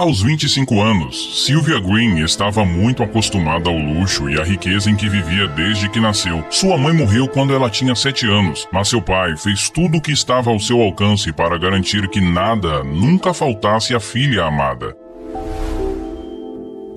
Aos 25 anos, Sylvia Green estava muito acostumada ao luxo e à riqueza em que vivia desde que nasceu. Sua mãe morreu quando ela tinha 7 anos, mas seu pai fez tudo o que estava ao seu alcance para garantir que nada nunca faltasse à filha amada.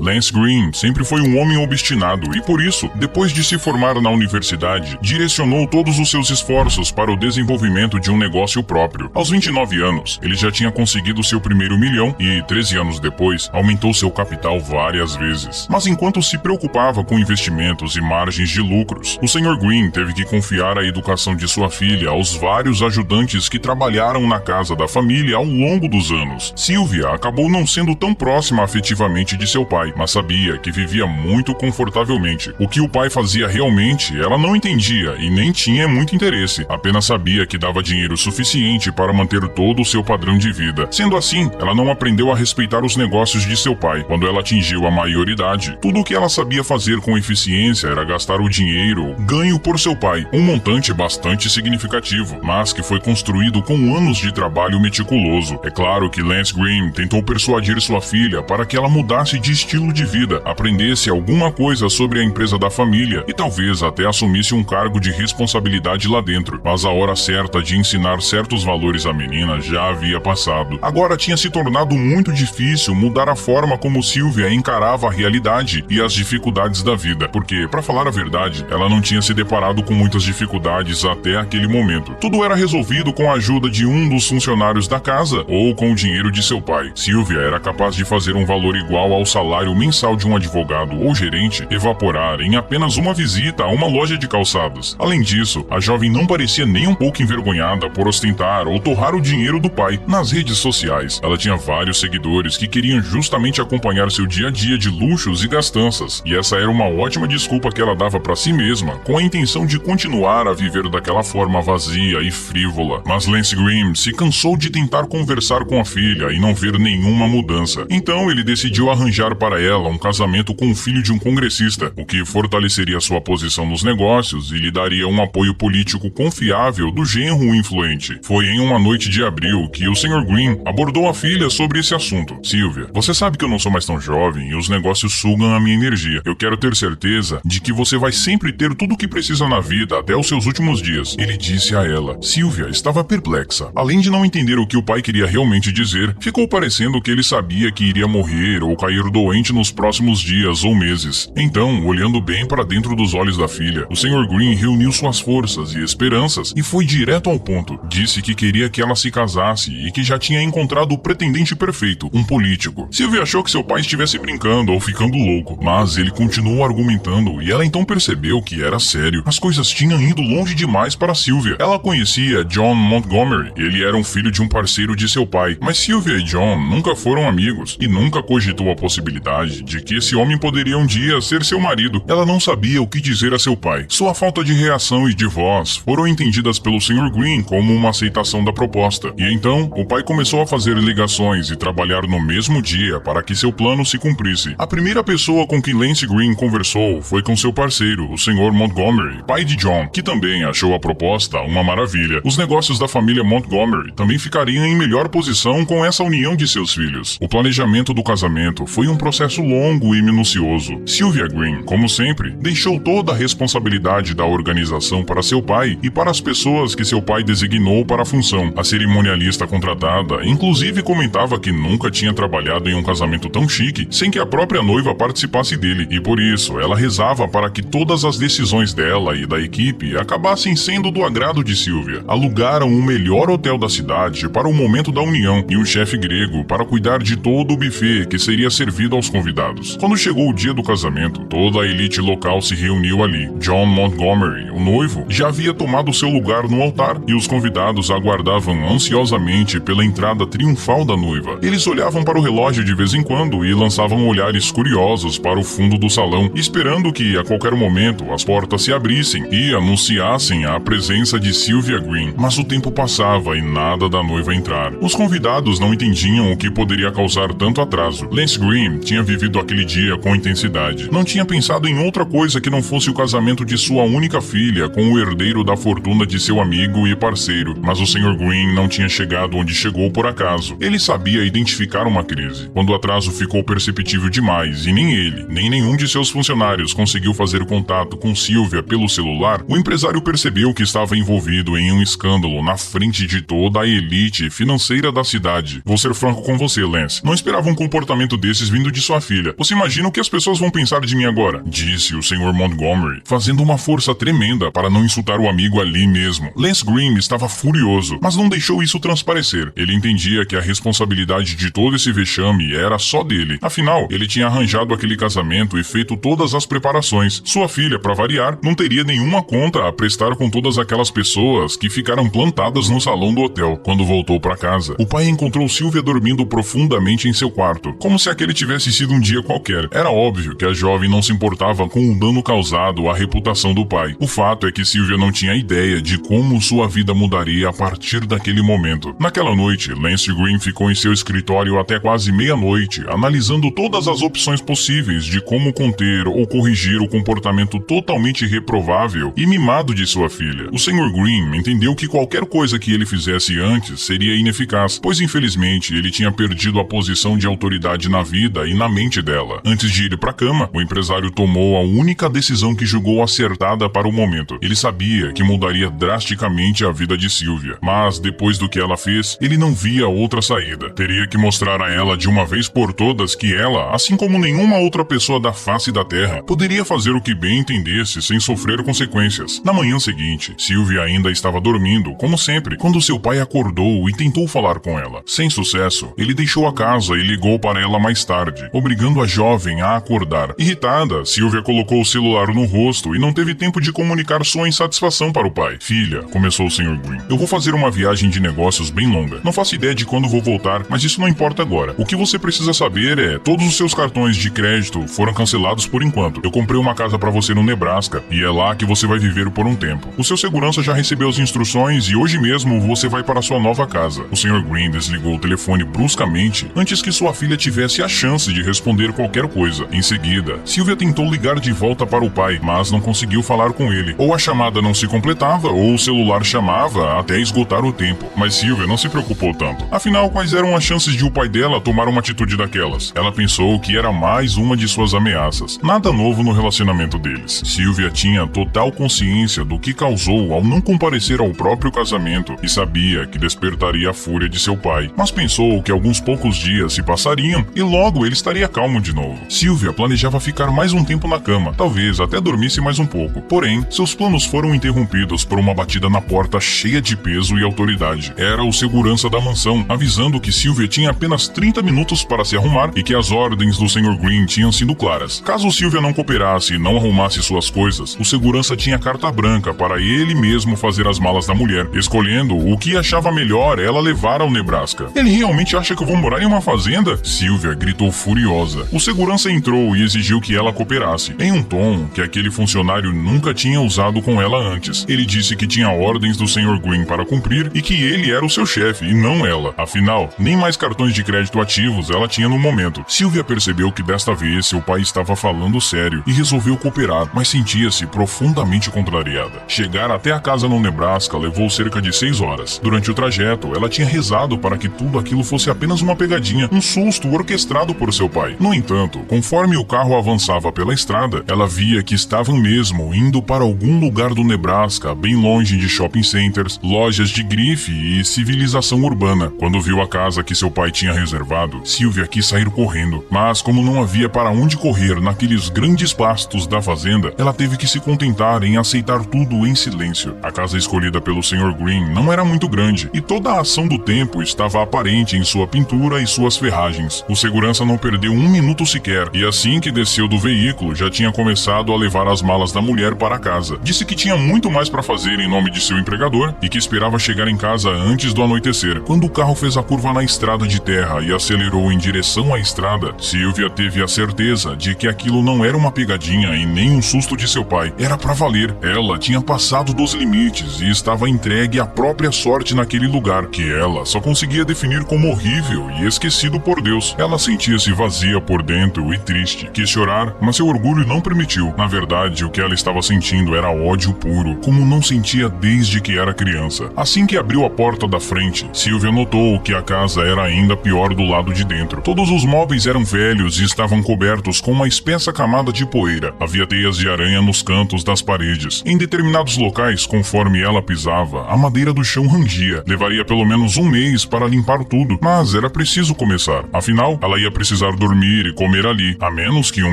Lance Green sempre foi um homem obstinado e, por isso, depois de se formar na universidade, direcionou todos os seus esforços para o desenvolvimento de um negócio próprio. Aos 29 anos, ele já tinha conseguido seu primeiro milhão e, 13 anos depois, aumentou seu capital várias vezes. Mas enquanto se preocupava com investimentos e margens de lucros, o Sr. Green teve que confiar a educação de sua filha aos vários ajudantes que trabalharam na casa da família ao longo dos anos. Sylvia acabou não sendo tão próxima afetivamente de seu pai, mas sabia que vivia muito confortavelmente. O que o pai fazia realmente, ela não entendia e nem tinha muito interesse. Apenas sabia que dava dinheiro suficiente para manter todo o seu padrão de vida. Sendo assim, ela não aprendeu a respeitar os negócios de seu pai. Quando ela atingiu a maioridade, tudo o que ela sabia fazer com eficiência era gastar o dinheiro ganho por seu pai, um montante bastante significativo, mas que foi construído com anos de trabalho meticuloso. É claro que Lance Green tentou persuadir sua filha para que ela mudasse de estilo de vida, aprendesse alguma coisa sobre a empresa da família e talvez até assumisse um cargo de responsabilidade lá dentro. Mas a hora certa de ensinar certos valores à menina já havia passado. Agora tinha se tornado muito difícil mudar a forma como Sylvia encarava a realidade e as dificuldades da vida, porque, para falar a verdade, ela não tinha se deparado com muitas dificuldades até aquele momento. Tudo era resolvido com a ajuda de um dos funcionários da casa ou com o dinheiro de seu pai. Sylvia era capaz de fazer um valor igual ao salário mensal de um advogado ou gerente evaporar em apenas uma visita a uma loja de calçados. Além disso, a jovem não parecia nem um pouco envergonhada por ostentar ou torrar o dinheiro do pai. Nas redes sociais, ela tinha vários seguidores que queriam justamente acompanhar seu dia a dia de luxos e gastanças, e essa era uma ótima desculpa que ela dava para si mesma, com a intenção de continuar a viver daquela forma vazia e frívola. Mas Lance Green se cansou de tentar conversar com a filha e não ver nenhuma mudança. Então ele decidiu arranjar para ela um casamento com o filho de um congressista, o que fortaleceria sua posição nos negócios e lhe daria um apoio político confiável do genro influente. Foi em uma noite de abril que o Sr. Green abordou a filha sobre esse assunto. Sylvia, você sabe que eu não sou mais tão jovem e os negócios sugam a minha energia. Eu quero ter certeza de que você vai sempre ter tudo o que precisa na vida até os seus últimos dias. Ele disse a ela. Sylvia estava perplexa. Além de não entender o que o pai queria realmente dizer, ficou parecendo que ele sabia que iria morrer ou cair doente nos próximos dias ou meses. Então, olhando bem para dentro dos olhos da filha, o Sr. Green reuniu suas forças e esperanças e foi direto ao ponto. Disse que queria que ela se casasse e que já tinha encontrado o pretendente perfeito, um político. Sylvia achou que seu pai estivesse brincando ou ficando louco, mas ele continuou argumentando e ela então percebeu que era sério. As coisas tinham ido longe demais para Sylvia. Ela conhecia John Montgomery. Ele era um filho de um parceiro de seu pai, mas Sylvia e John nunca foram amigos e nunca cogitou a possibilidade de que esse homem poderia um dia ser seu marido. Ela não sabia o que dizer a seu pai. Sua falta de reação e de voz foram entendidas pelo Sr. Green como uma aceitação da proposta. E então, o pai começou a fazer ligações e trabalhar no mesmo dia para que seu plano se cumprisse. A primeira pessoa com quem Lance Green conversou foi com seu parceiro, o Sr. Montgomery, pai de John, que também achou a proposta uma maravilha. Os negócios da família Montgomery também ficariam em melhor posição com essa união de seus filhos. O planejamento do casamento foi um processo longo e minucioso. Sylvia Green, como sempre, deixou toda a responsabilidade da organização para seu pai e para as pessoas que seu pai designou para a função. A cerimonialista contratada, inclusive, comentava que nunca tinha trabalhado em um casamento tão chique sem que a própria noiva participasse dele, e por isso ela rezava para que todas as decisões dela e da equipe acabassem sendo do agrado de Sylvia. Alugaram o melhor hotel da cidade para o momento da união e um chefe grego para cuidar de todo o buffet que seria servido aos convidados. Quando chegou o dia do casamento, toda a elite local se reuniu ali. John Montgomery, o noivo, já havia tomado seu lugar no altar e os convidados aguardavam ansiosamente pela entrada triunfal da noiva. Eles olhavam para o relógio de vez em quando e lançavam olhares curiosos para o fundo do salão, esperando que a qualquer momento as portas se abrissem e anunciassem a presença de Sylvia Green. Mas o tempo passava e nada da noiva entrar. Os convidados não entendiam o que poderia causar tanto atraso. Lance Green tinha tinha vivido aquele dia com intensidade. Não tinha pensado em outra coisa que não fosse o casamento de sua única filha com o herdeiro da fortuna de seu amigo e parceiro. Mas o Sr. Green não tinha chegado onde chegou por acaso. Ele sabia identificar uma crise. Quando o atraso ficou perceptível demais e nem ele, nem nenhum de seus funcionários conseguiu fazer contato com Sylvia pelo celular, o empresário percebeu que estava envolvido em um escândalo na frente de toda a elite financeira da cidade. Vou ser franco com você, Lance. Não esperava um comportamento desses vindo de sua filha. Você imagina o que as pessoas vão pensar de mim agora? Disse o Sr. Montgomery, fazendo uma força tremenda para não insultar o amigo ali mesmo. Lance Green estava furioso, mas não deixou isso transparecer. Ele entendia que a responsabilidade de todo esse vexame era só dele. Afinal, ele tinha arranjado aquele casamento e feito todas as preparações. Sua filha, para variar, não teria nenhuma conta a prestar com todas aquelas pessoas que ficaram plantadas no salão do hotel. Quando voltou para casa, o pai encontrou Sylvia dormindo profundamente em seu quarto, como se aquele tivesse sido um dia qualquer. Era óbvio que a jovem não se importava com o dano causado à reputação do pai. O fato é que Sylvia não tinha ideia de como sua vida mudaria a partir daquele momento. Naquela noite, Lance Green ficou em seu escritório até quase meia-noite, analisando todas as opções possíveis de como conter ou corrigir o comportamento totalmente reprovável e mimado de sua filha. O Sr. Green entendeu que qualquer coisa que ele fizesse antes seria ineficaz, pois infelizmente ele tinha perdido a posição de autoridade na vida e na mente dela. Antes de ir para a cama, o empresário tomou a única decisão que julgou acertada para o momento. Ele sabia que mudaria drasticamente a vida de Sylvia, mas depois do que ela fez, ele não via outra saída. Teria que mostrar a ela de uma vez por todas que ela, assim como nenhuma outra pessoa da face da terra, poderia fazer o que bem entendesse sem sofrer consequências. Na manhã seguinte, Sylvia ainda estava dormindo, como sempre, quando seu pai acordou e tentou falar com ela. Sem sucesso, ele deixou a casa e ligou para ela mais tarde, obrigando a jovem a acordar. Irritada, Sylvia colocou o celular no rosto e não teve tempo de comunicar sua insatisfação para o pai. Filha, começou o Sr. Green, eu vou fazer uma viagem de negócios bem longa. Não faço ideia de quando vou voltar, mas isso não importa agora. O que você precisa saber é, todos os seus cartões de crédito foram cancelados por enquanto. Eu comprei uma casa para você no Nebraska e é lá que você vai viver por um tempo. O seu segurança já recebeu as instruções e hoje mesmo você vai para sua nova casa. O Sr. Green desligou o telefone bruscamente antes que sua filha tivesse a chance de responder qualquer coisa. Em seguida, Sylvia tentou ligar de volta para o pai, mas não conseguiu falar com ele. Ou a chamada não se completava, ou o celular chamava até esgotar o tempo. Mas Sylvia não se preocupou tanto. Afinal, quais eram as chances de o pai dela tomar uma atitude daquelas? Ela pensou que era mais uma de suas ameaças. Nada novo no relacionamento deles. Sylvia tinha total consciência do que causou ao não comparecer ao próprio casamento e sabia que despertaria a fúria de seu pai. Mas pensou que alguns poucos dias se passariam e logo ele estaria calmo de novo. Sylvia planejava ficar mais um tempo na cama, talvez até dormisse mais um pouco. Porém, seus planos foram interrompidos por uma batida na porta cheia de peso e autoridade. Era o segurança da mansão, avisando que Sylvia tinha apenas 30 minutos para se arrumar e que as ordens do Sr. Green tinham sido claras. Caso Sylvia não cooperasse e não arrumasse suas coisas, o segurança tinha carta branca para ele mesmo fazer as malas da mulher, escolhendo o que achava melhor ela levar ao Nebraska. Ele realmente acha que eu vou morar em uma fazenda? Sylvia gritou furiosa. O segurança entrou e exigiu que ela cooperasse, em um tom que aquele funcionário nunca tinha usado com ela antes. Ele disse que tinha ordens do Sr. Green para cumprir e que ele era o seu chefe e não ela. Afinal, nem mais cartões de crédito ativos ela tinha no momento. Sylvia percebeu que desta vez seu pai estava falando sério e resolveu cooperar, mas sentia-se profundamente contrariada. Chegar até a casa no Nebraska levou cerca de 6 horas. Durante o trajeto, ela tinha rezado para que tudo aquilo fosse apenas uma pegadinha, um susto orquestrado por seu pai. No entanto, conforme o carro avançava pela estrada, ela via que estavam mesmo indo para algum lugar do Nebraska, bem longe de shopping centers, lojas de grife e civilização urbana. Quando viu a casa que seu pai tinha reservado, Sylvia quis sair correndo, mas como não havia para onde correr naqueles grandes pastos da fazenda, ela teve que se contentar em aceitar tudo em silêncio. A casa escolhida pelo Sr. Green não era muito grande e toda a ação do tempo estava aparente em sua pintura e suas ferragens. O segurança não perdeu um minuto sequer e assim que desceu do veículo já tinha começado a levar as malas da mulher para casa. Disse que tinha muito mais para fazer em nome de seu empregador e que esperava chegar em casa antes do anoitecer. Quando o carro fez a curva na estrada de terra e acelerou em direção à estrada, Sylvia teve a certeza de que aquilo não era uma pegadinha e nem um susto de seu pai. Era pra valer. Ela tinha passado dos limites e estava entregue à própria sorte naquele lugar, que ela só conseguia definir como horrível e esquecido por Deus. Ela sentia-se vazia vazia por dentro e triste. Quis chorar, mas seu orgulho não permitiu. Na verdade, o que ela estava sentindo era ódio puro, como não sentia desde que era criança. Assim que abriu a porta da frente, Sylvia notou que a casa era ainda pior do lado de dentro. Todos os móveis eram velhos e estavam cobertos com uma espessa camada de poeira. Havia teias de aranha nos cantos das paredes. Em determinados locais, conforme ela pisava, a madeira do chão rangia. Levaria pelo menos um mês para limpar tudo, mas era preciso começar. Afinal, ela ia precisar dormir e comer ali, a menos que um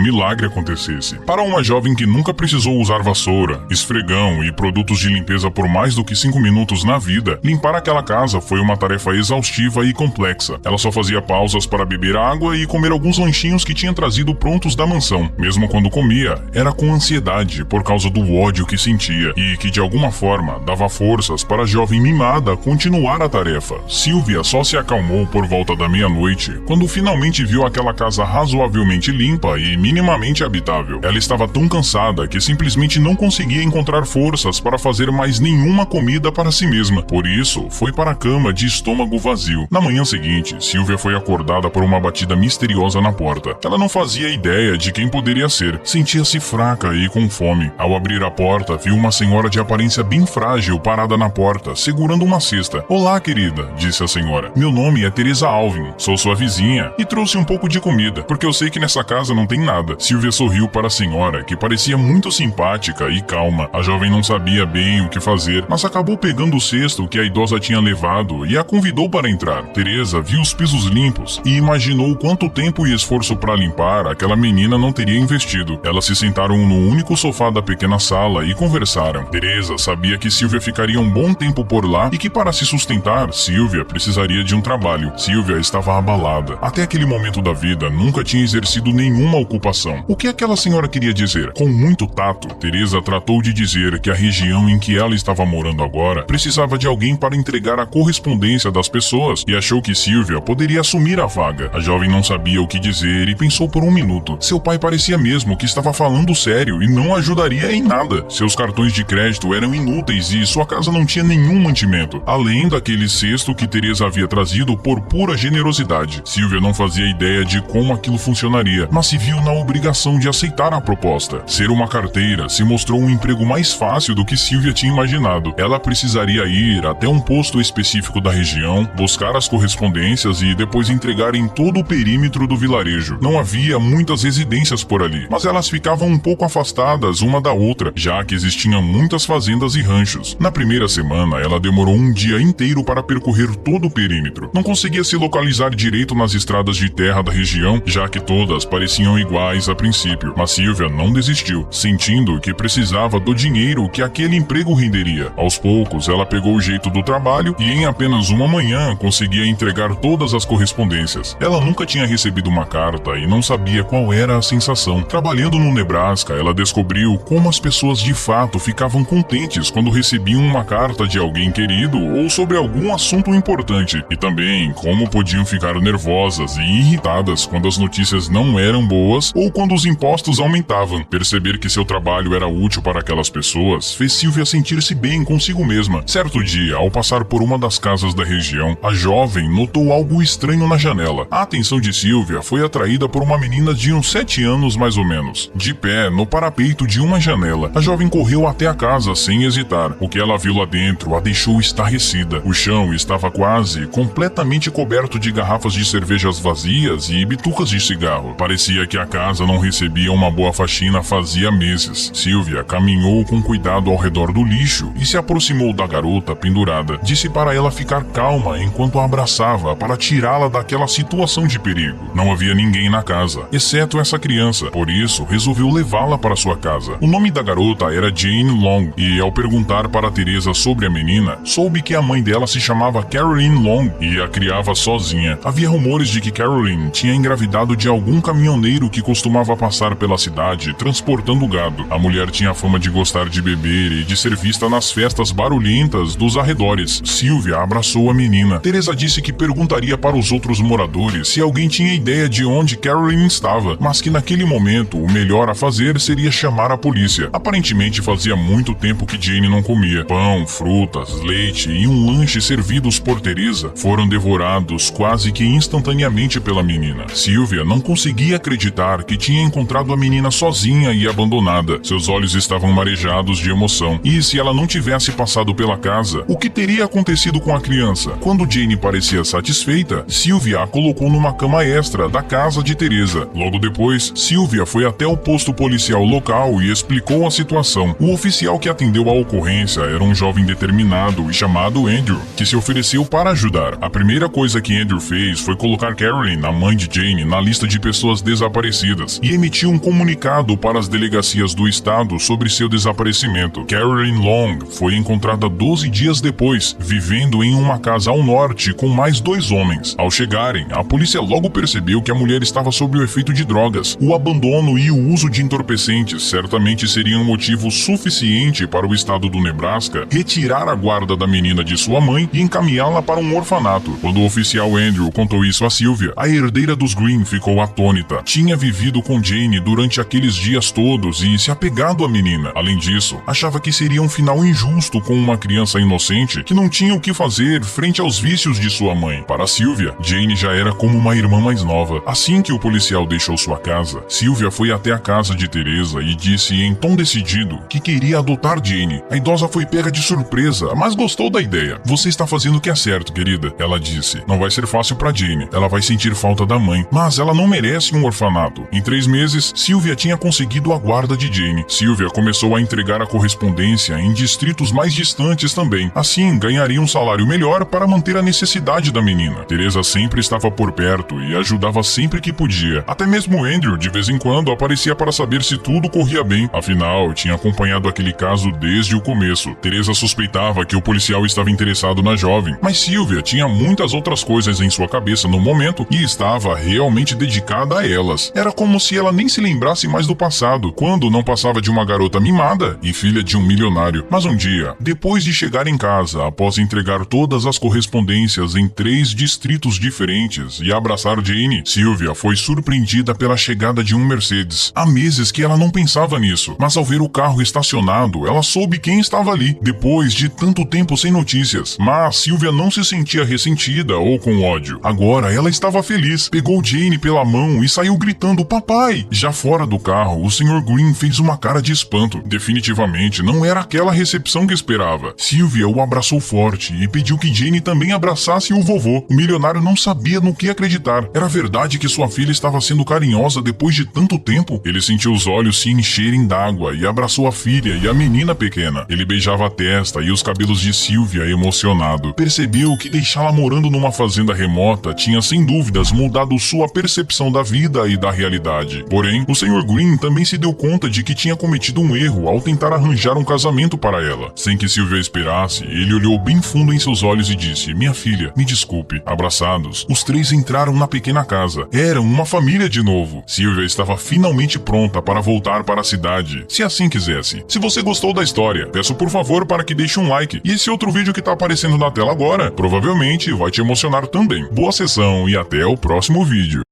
milagre acontecesse. Para uma jovem que nunca precisou usar vassoura, esfregão e produtos de limpeza por mais do que 5 minutos na vida, limpar aquela casa foi uma tarefa exaustiva e complexa. Ela só fazia pausas para beber água e comer alguns lanchinhos que tinha trazido prontos da mansão. Mesmo quando comia, era com ansiedade por causa do ódio que sentia e que de alguma forma dava forças para a jovem mimada continuar a tarefa. Sylvia só se acalmou por volta da meia-noite, quando finalmente viu aquela casa razoavelmente limpa e minimamente habitável. Ela estava tão cansada que simplesmente não conseguia encontrar forças para fazer mais nenhuma comida para si mesma. Por isso, foi para a cama de estômago vazio. Na manhã seguinte, Sylvia foi acordada por uma batida misteriosa na porta. Ela não fazia ideia de quem poderia ser. Sentia-se fraca e com fome. Ao abrir a porta, viu uma senhora de aparência bem frágil parada na porta, segurando uma cesta. "Olá, querida", disse a senhora. "Meu nome é Teresa Alvin, sou sua vizinha e trouxe um pouco de comida, porque eu sei que nessa casa não tem nada." Sylvia sorriu para a senhora, que parecia muito simpática e calma. A jovem não sabia bem o que fazer, mas acabou pegando o cesto que a idosa tinha levado e a convidou para entrar. Teresa viu os pisos limpos e imaginou quanto tempo e esforço para limpar aquela menina não teria investido. Elas se sentaram no único sofá da pequena sala e conversaram. Teresa sabia que Sylvia ficaria um bom tempo por lá e que para se sustentar, Sylvia precisaria de um trabalho. Sylvia estava abalada. Até aquele momento da vida, nunca tinha exercido nenhuma ocupação. O que aquela senhora queria dizer? Com muito tato, Teresa tratou de dizer que a região em que ela estava morando agora precisava de alguém para entregar a correspondência das pessoas e achou que Sylvia poderia assumir a vaga. A jovem não sabia o que dizer e pensou por um minuto. Seu pai parecia mesmo que estava falando sério e não ajudaria em nada. Seus cartões de crédito eram inúteis e sua casa não tinha nenhum mantimento, além daquele cesto que Teresa havia trazido por pura generosidade. Sylvia não fazia ideia de como aquilo funcionaria, mas se viu na obrigação de aceitar a proposta. Ser uma carteira se mostrou um emprego mais fácil do que Sylvia tinha imaginado. Ela precisaria ir até um posto específico da região, buscar as correspondências e depois entregar em todo o perímetro do vilarejo. Não havia muitas residências por ali, mas elas ficavam um pouco afastadas uma da outra, já que existiam muitas fazendas e ranchos. Na primeira semana, ela demorou um dia inteiro para percorrer todo o perímetro. Não conseguia se localizar direito nas estradas de terra da região, já que todas pareciam iguais a princípio. Mas Sylvia não desistiu, sentindo que precisava do dinheiro que aquele emprego renderia. Aos poucos, ela pegou o jeito do trabalho e em apenas uma manhã conseguia entregar todas as correspondências. Ela nunca tinha recebido uma carta e não sabia qual era a sensação. Trabalhando no Nebraska, ela descobriu como as pessoas de fato ficavam contentes quando recebiam uma carta de alguém querido ou sobre algum assunto importante, e também como podiam ficar nervosas e irritadas quando as notícias não eram boas ou quando os impostos aumentavam. Perceber que seu trabalho era útil para aquelas pessoas fez Sylvia sentir-se bem consigo mesma. Certo dia, ao passar por uma das casas da região, a jovem notou algo estranho na janela. A atenção de Sylvia foi atraída por uma menina de uns 7 anos mais ou menos, de pé no parapeito de uma janela. A jovem correu até a casa sem hesitar. O que ela viu lá dentro a deixou estarrecida. O chão estava quase completamente coberto de garrafas de cervejas vazias e bitucas de cigarro. Parecia que a casa não recebia uma boa faxina fazia meses. Sylvia caminhou com cuidado ao redor do lixo e se aproximou da garota pendurada. Disse para ela ficar calma enquanto a abraçava para tirá-la daquela situação de perigo. Não havia ninguém na casa, exceto essa criança. Por isso, resolveu levá-la para sua casa. O nome da garota era Jane Long e, ao perguntar para Teresa sobre a menina, soube que a mãe dela se chamava Caroline Long e a criava sozinha. Havia rumores de que Caroline tinha engravidado de algum caminhoneiro que costumava passar pela cidade transportando gado. A mulher tinha fama de gostar de beber e de ser vista nas festas barulhentas dos arredores. Sylvia abraçou a menina. Teresa disse que perguntaria para os outros moradores se alguém tinha ideia de onde Caroline estava, mas que naquele momento o melhor a fazer seria chamar a polícia. Aparentemente fazia muito tempo que Jane não comia. Pão, frutas, leite e um lanche servidos por Teresa foram devorados quase que instantaneamente pela menina. menina. Sylvia não conseguia acreditar que tinha encontrado a menina sozinha e abandonada. Seus olhos estavam marejados de emoção. E se ela não tivesse passado pela casa, o que teria acontecido com a criança? Quando Jane parecia satisfeita, Sylvia a colocou numa cama extra da casa de Teresa. Logo depois, Sylvia foi até o posto policial local e explicou a situação. O oficial que atendeu a ocorrência era um jovem determinado e chamado Andrew, que se ofereceu para ajudar. A primeira coisa que Andrew fez foi colocar Carolyn, a mãe de Jane, na lista de pessoas desaparecidas e emitiu um comunicado para as delegacias do estado sobre seu desaparecimento. Carolyn Long foi encontrada 12 dias depois, vivendo em uma casa ao norte com mais 2 homens. Ao chegarem, a polícia logo percebeu que a mulher estava sob o efeito de drogas. O abandono e o uso de entorpecentes certamente seriam motivo suficiente para o estado do Nebraska retirar a guarda da menina de sua mãe e encaminhá-la para um orfanato. Quando o oficial Andrew contou isso a Sylvia, a herdeira dos Green ficou atônita. Tinha vivido com Jane durante aqueles dias todos e se apegado à menina. Além disso, achava que seria um final injusto com uma criança inocente que não tinha o que fazer frente aos vícios de sua mãe. Para Sylvia, Jane já era como uma irmã mais nova. Assim que o policial deixou sua casa, Sylvia foi até a casa de Teresa e disse em tom decidido que queria adotar Jane. A idosa foi pega de surpresa, mas gostou da ideia. Você está fazendo o que é certo, querida, ela disse. Não vai ser fácil para Jane. Ela vai sentir falta da mãe, mas ela não merece um orfanato. Em 3 meses, Sylvia tinha conseguido a guarda de Jane. Sylvia começou a entregar a correspondência em distritos mais distantes também. Assim, ganharia um salário melhor para manter a necessidade da menina. Teresa sempre estava por perto e ajudava sempre que podia. Até mesmo Andrew, de vez em quando, aparecia para saber se tudo corria bem. Afinal, tinha acompanhado aquele caso desde o começo. Teresa suspeitava que o policial estava interessado na jovem, mas Sylvia tinha muitas outras coisas em sua cabeça no momento e estava realmente dedicada a elas. Era como se ela nem se lembrasse mais do passado, quando não passava de uma garota mimada e filha de um milionário. Mas um dia, depois de chegar em casa, após entregar todas as correspondências em 3 distritos diferentes e abraçar Jane, Sylvia foi surpreendida pela chegada de um Mercedes. Há meses que ela não pensava nisso, mas ao ver o carro estacionado, ela soube quem estava ali, depois de tanto tempo sem notícias. Mas Sylvia não se sentia ressentida ou com ódio. Agora ela estava feliz, pegou Jane pela mão e saiu gritando papai. Já fora do carro, o Sr. Green fez uma cara de espanto. Definitivamente não era aquela recepção que esperava. Sylvia o abraçou forte e pediu que Jane também abraçasse o vovô. O milionário não sabia no que acreditar. Era verdade que sua filha estava sendo carinhosa depois de tanto tempo? Ele sentiu os olhos se encherem d'água e abraçou a filha e a menina pequena. Ele beijava a testa e os cabelos de Sylvia emocionado. Percebeu que deixá-la morando numa fazenda remota tinha sem dúvidas mudado sua percepção da vida e da realidade. Porém, o Sr. Green também se deu conta de que tinha cometido um erro ao tentar arranjar um casamento para ela. Sem que Sylvia esperasse, ele olhou bem fundo em seus olhos e disse: minha filha, me desculpe. Abraçados, os 3 entraram na pequena casa. Eram uma família de novo. Sylvia estava finalmente pronta para voltar para a cidade, se assim quisesse. Se você gostou da história, peço por favor para que deixe um like. E esse outro vídeo que está aparecendo na tela agora, provavelmente vai te emocionar também. Boa sessão e até o próximo vídeo.